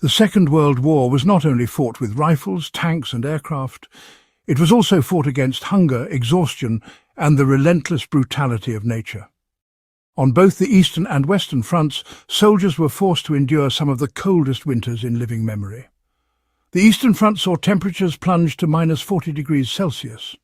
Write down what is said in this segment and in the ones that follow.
The Second World War was not only fought with rifles, tanks and aircraft, it was also fought against hunger, exhaustion and the relentless brutality of nature. On both the Eastern and Western fronts, soldiers were forced to endure some of the coldest winters in living memory. The Eastern Front saw temperatures plunge to -40 degrees Celsius.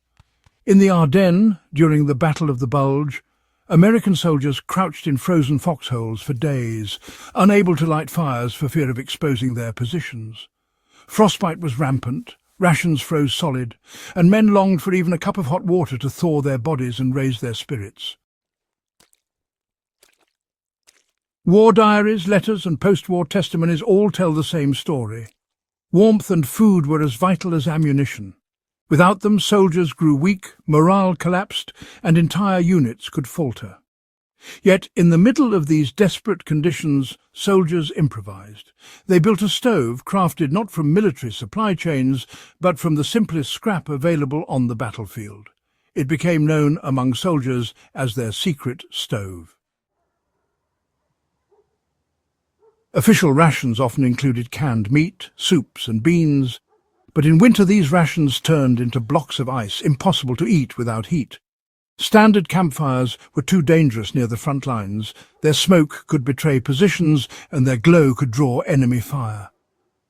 In the Ardennes, during the Battle of the Bulge, American soldiers crouched in frozen foxholes for days, unable to light fires for fear of exposing their positions. Frostbite was rampant, rations froze solid, and men longed for even a cup of hot water to thaw their bodies and raise their spirits. War diaries, letters and post-war testimonies all tell the same story. Warmth and food were as vital as ammunition. Without them, soldiers grew weak, morale collapsed, and entire units could falter. Yet, in the middle of these desperate conditions, soldiers improvised. They built a stove crafted not from military supply chains, but from the simplest scrap available on the battlefield. It became known among soldiers as their secret stove. Official rations often included canned meat, soups and beans, but in winter these rations turned into blocks of ice, impossible to eat without heat. Standard campfires were too dangerous near the front lines. Their smoke could betray positions and their glow could draw enemy fire.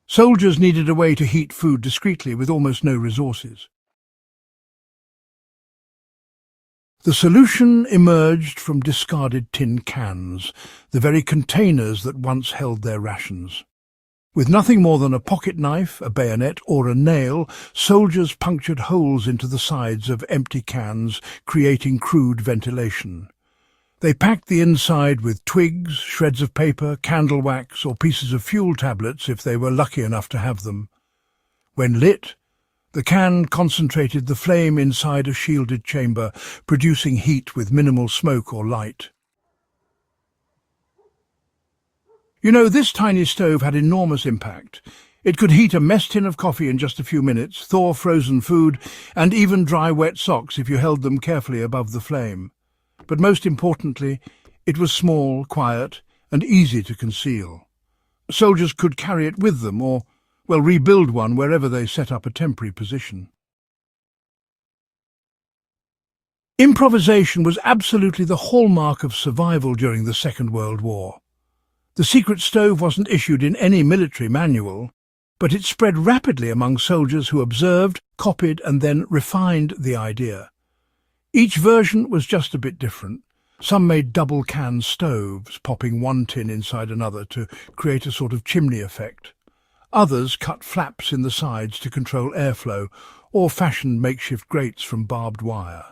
Soldiers needed a way to heat food discreetly with almost no resources. The solution emerged from discarded tin cans, the very containers that once held their rations. With nothing more than a pocket knife, a bayonet or a nail, soldiers punctured holes into the sides of empty cans, creating crude ventilation. They packed the inside with twigs, shreds of paper, candle wax or pieces of fuel tablets if they were lucky enough to have them. When lit, the can concentrated the flame inside a shielded chamber, producing heat with minimal smoke or light. You know, this tiny stove had enormous impact. It could heat a mess tin of coffee in just a few minutes, thaw frozen food, and even dry wet socks if you held them carefully above the flame. But most importantly, it was small, quiet, and easy to conceal. Soldiers could carry it with them or, well, rebuild one wherever they set up a temporary position. Improvisation was absolutely the hallmark of survival during the Second World War. The secret stove wasn't issued in any military manual, but it spread rapidly among soldiers who observed, copied and then refined the idea. Each version was just a bit different. Some made double-can stoves, popping one tin inside another to create a sort of chimney effect. Others cut flaps in the sides to control airflow, or fashioned makeshift grates from barbed wire.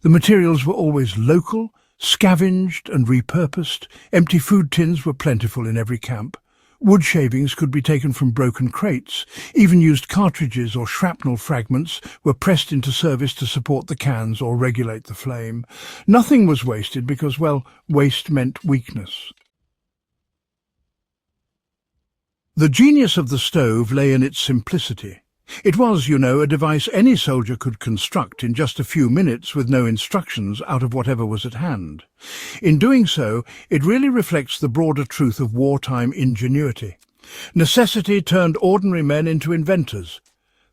The materials were always local, scavenged and repurposed. Empty food tins were plentiful in every camp. Wood shavings could be taken from broken crates. Even used cartridges or shrapnel fragments were pressed into service to support the cans or regulate the flame. Nothing was wasted because, well, waste meant weakness. The genius of the stove lay in its simplicity. It was, you know, a device any soldier could construct in just a few minutes with no instructions out of whatever was at hand. In doing so, it really reflects the broader truth of wartime ingenuity. Necessity turned ordinary men into inventors,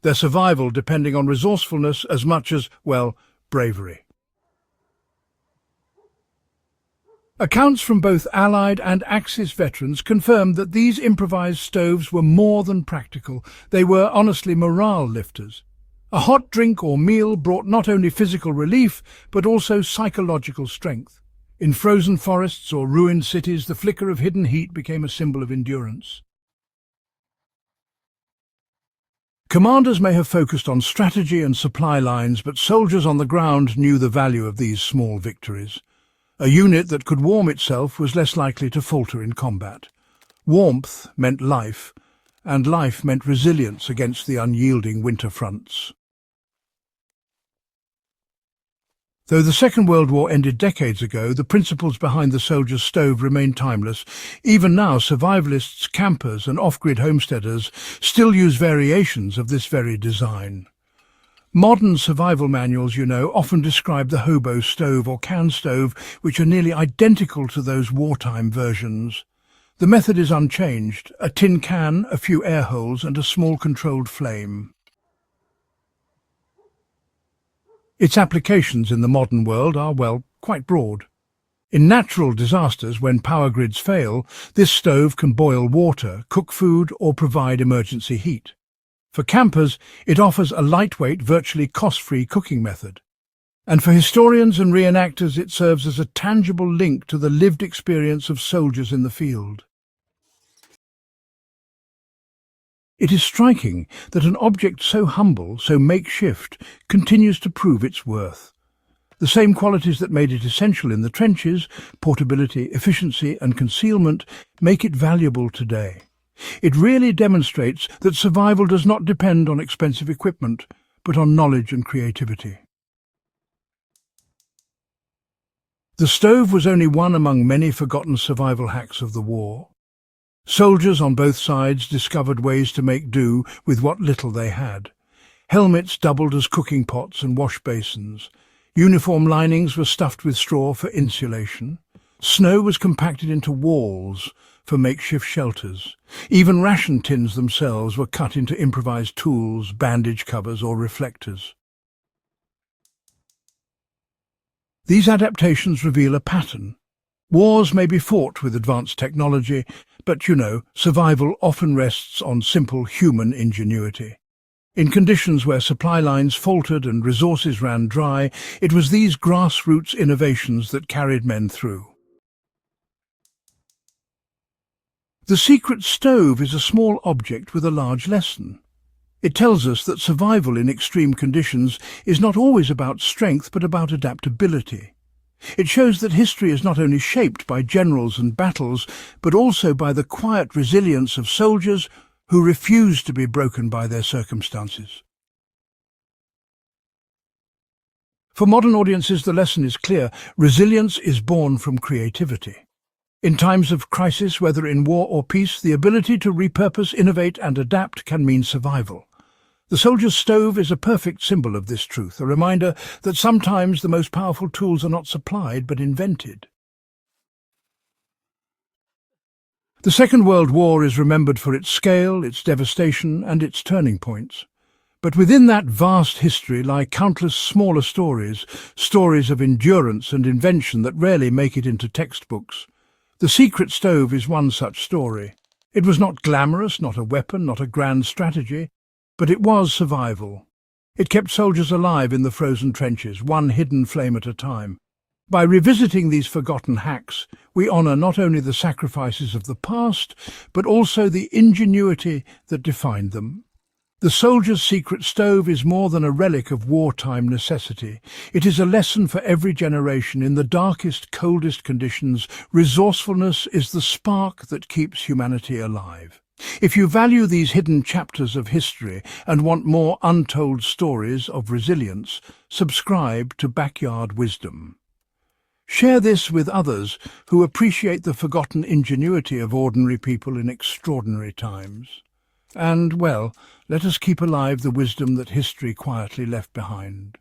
their survival depending on resourcefulness as much as, well, bravery. Accounts from both Allied and Axis veterans confirmed that these improvised stoves were more than practical. They were honestly morale lifters. A hot drink or meal brought not only physical relief, but also psychological strength. In frozen forests or ruined cities, the flicker of hidden heat became a symbol of endurance. Commanders may have focused on strategy and supply lines, but soldiers on the ground knew the value of these small victories. A unit that could warm itself was less likely to falter in combat. Warmth meant life, and life meant resilience against the unyielding winter fronts. Though the Second World War ended decades ago, the principles behind the soldier's stove remain timeless. Even now, survivalists, campers and off-grid homesteaders still use variations of this very design. Modern survival manuals, you know, often describe the hobo stove or can stove, which are nearly identical to those wartime versions. The method is unchanged: a tin can, a few air holes and a small controlled flame. Its applications in the modern world are, well, quite broad. In natural disasters, when power grids fail, this stove can boil water, cook food or provide emergency heat. For campers, it offers a lightweight, virtually cost-free cooking method. And for historians and reenactors, it serves as a tangible link to the lived experience of soldiers in the field. It is striking that an object so humble, so makeshift, continues to prove its worth. The same qualities that made it essential in the trenches, portability, efficiency and concealment, make it valuable today. It really demonstrates that survival does not depend on expensive equipment, but on knowledge and creativity. The stove was only one among many forgotten survival hacks of the war. Soldiers on both sides discovered ways to make do with what little they had. Helmets doubled as cooking pots and wash basins. Uniform linings were stuffed with straw for insulation. Snow was compacted into walls for makeshift shelters. Even ration tins themselves were cut into improvised tools, bandage covers or reflectors. These adaptations reveal a pattern. Wars may be fought with advanced technology, but, survival often rests on simple human ingenuity. In conditions where supply lines faltered and resources ran dry, it was these grassroots innovations that carried men through. The secret stove is a small object with a large lesson. It tells us that survival in extreme conditions is not always about strength, but about adaptability. It shows that history is not only shaped by generals and battles, but also by the quiet resilience of soldiers who refuse to be broken by their circumstances. For modern audiences, the lesson is clear: resilience is born from creativity. In times of crisis, whether in war or peace, the ability to repurpose, innovate and adapt can mean survival. The soldier's stove is a perfect symbol of this truth, a reminder that sometimes the most powerful tools are not supplied but invented. The Second World War is remembered for its scale, its devastation and its turning points. But within that vast history lie countless smaller stories, stories of endurance and invention that rarely make it into textbooks. The secret stove is one such story. It was not glamorous, not a weapon, not a grand strategy, but it was survival. It kept soldiers alive in the frozen trenches, one hidden flame at a time. By revisiting these forgotten hacks, we honour not only the sacrifices of the past, but also the ingenuity that defined them. The soldier's secret stove is more than a relic of wartime necessity. It is a lesson for every generation. In the darkest, coldest conditions, resourcefulness is the spark that keeps humanity alive. If you value these hidden chapters of history and want more untold stories of resilience, subscribe to Backyard Wisdom. Share this with others who appreciate the forgotten ingenuity of ordinary people in extraordinary times. And, well, let us keep alive the wisdom that history quietly left behind.